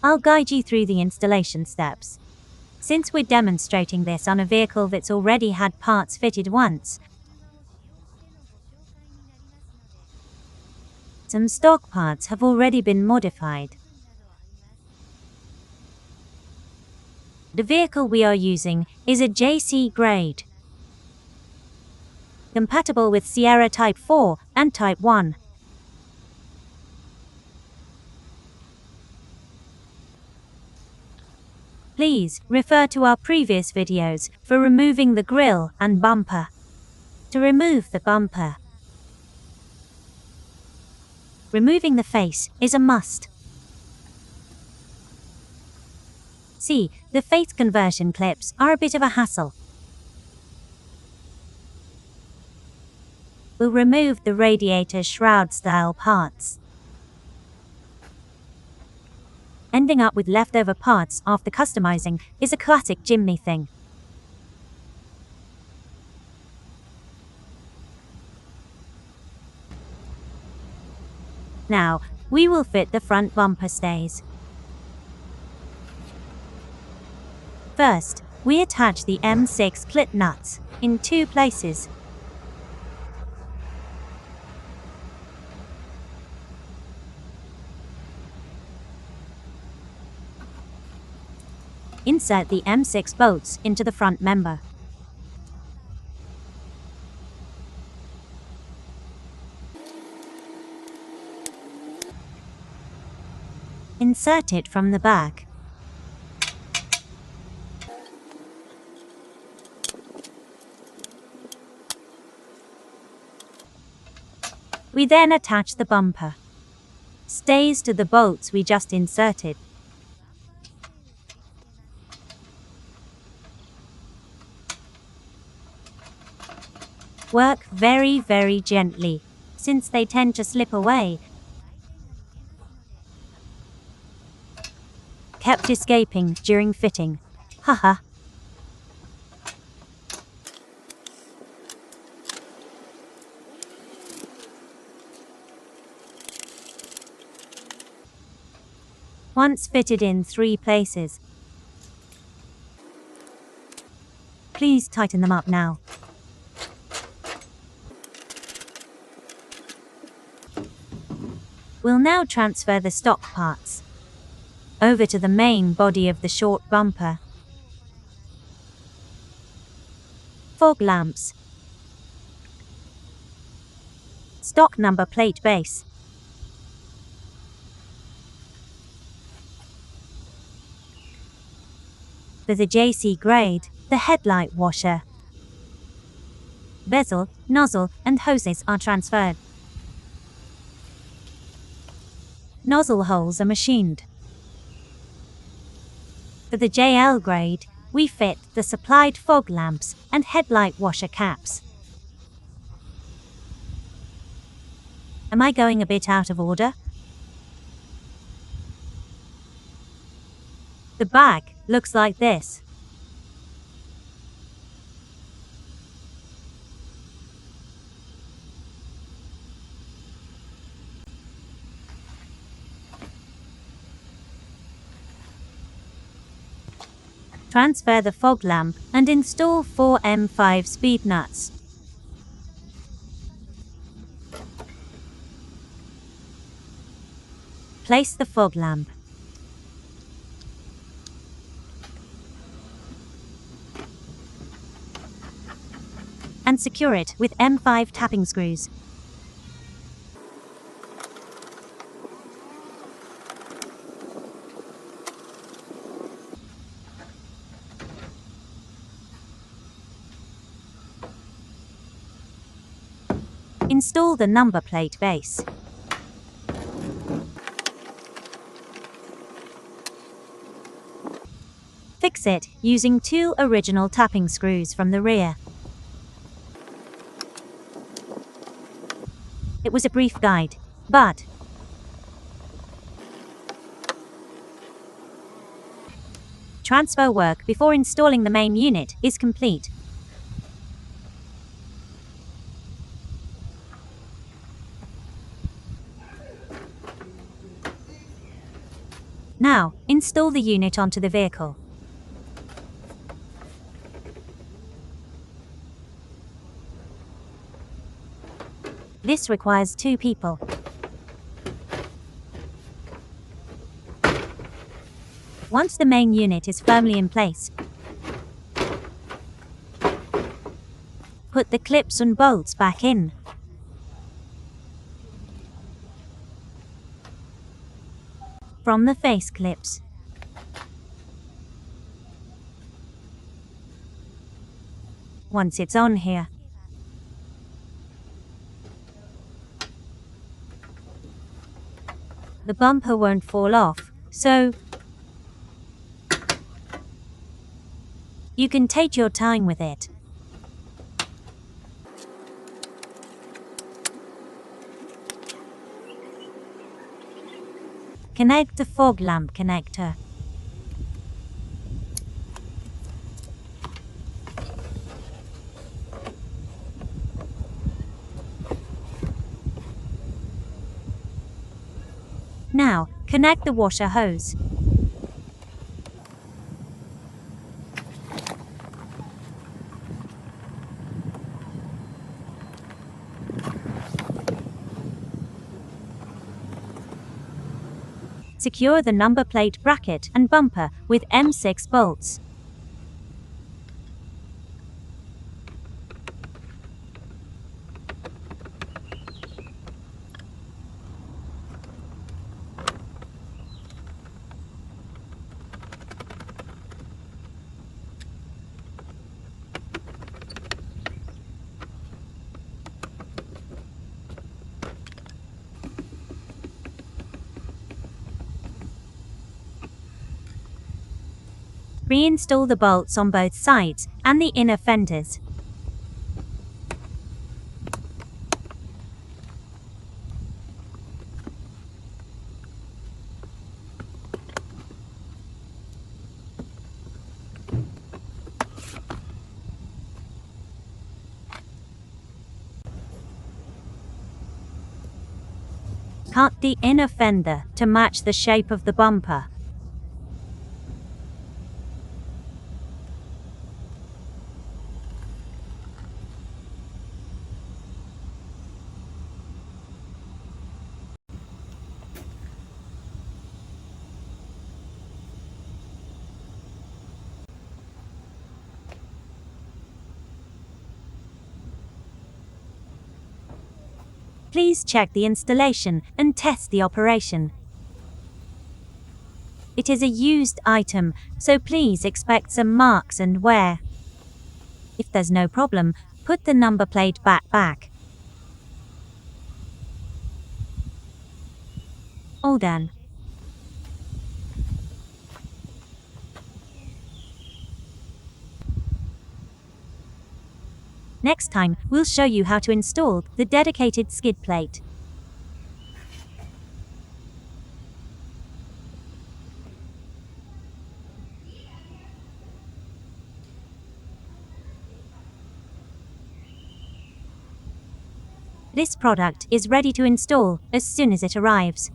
I'll guide you through the installation steps. Since we're demonstrating this on a vehicle that's already had parts fitted once, some stock parts have already been modified. The vehicle we are using is a JC grade, compatible with Sierra Type 4 and Type 1. Please refer to our previous videos for removing the grille and bumper. To remove the bumper, removing the face is a must. See, the face conversion clips are a bit of a hassle. We'll remove the radiator shroud style parts, ending up with leftover parts after customizing is a classic Jimny thing. Now, we will fit the front bumper stays. First, we attach the M6 clip nuts in 2 places. Insert the M6 bolts into the front member. Insert it from the back. We then attach the bumper stays to the bolts we just inserted. Work very, very gently, since they tend to slip away. Kept escaping during fitting. Haha. Once fitted in 3 places, please tighten them up now. We'll now transfer the stock parts over to the main body of the short bumper. Fog lamps, stock number plate base, for the JC grade, the headlight washer, bezel, nozzle and hoses are transferred. Nozzle holes are machined. For the JL grade, we fit the supplied fog lamps and headlight washer caps. Am I going a bit out of order? The back looks like this. Transfer the fog lamp and install 4 M5 speed nuts. Place the fog lamp. And secure it with M5 tapping screws. Install the number plate base. Fix it using 2 original tapping screws from the rear. It was a brief guide, but transfer work before installing the main unit is complete. Now, install the unit onto the vehicle. This requires 2 people. Once the main unit is firmly in place, put the clips and bolts back in. From the face clips, once it's on here, the bumper won't fall off, so you can take your time with it. Connect the fog lamp connector. Now, connect the washer hose. Secure the number plate bracket and bumper with M6 bolts. Reinstall the bolts on both sides and the inner fenders. Cut the inner fender to match the shape of the bumper. Please check the installation and test the operation. It is a used item, so please expect some marks and wear. If there's no problem, put the number plate back. All done. Next time, we'll show you how to install the dedicated skid plate. This product is ready to install as soon as it arrives.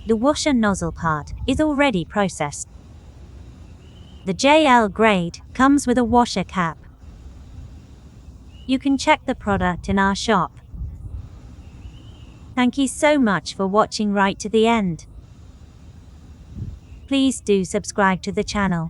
The washer nozzle part is already processed. The JL grade comes with a washer cap. You can check the product in our shop. Thank you so much for watching right to the end. Please do subscribe to the channel.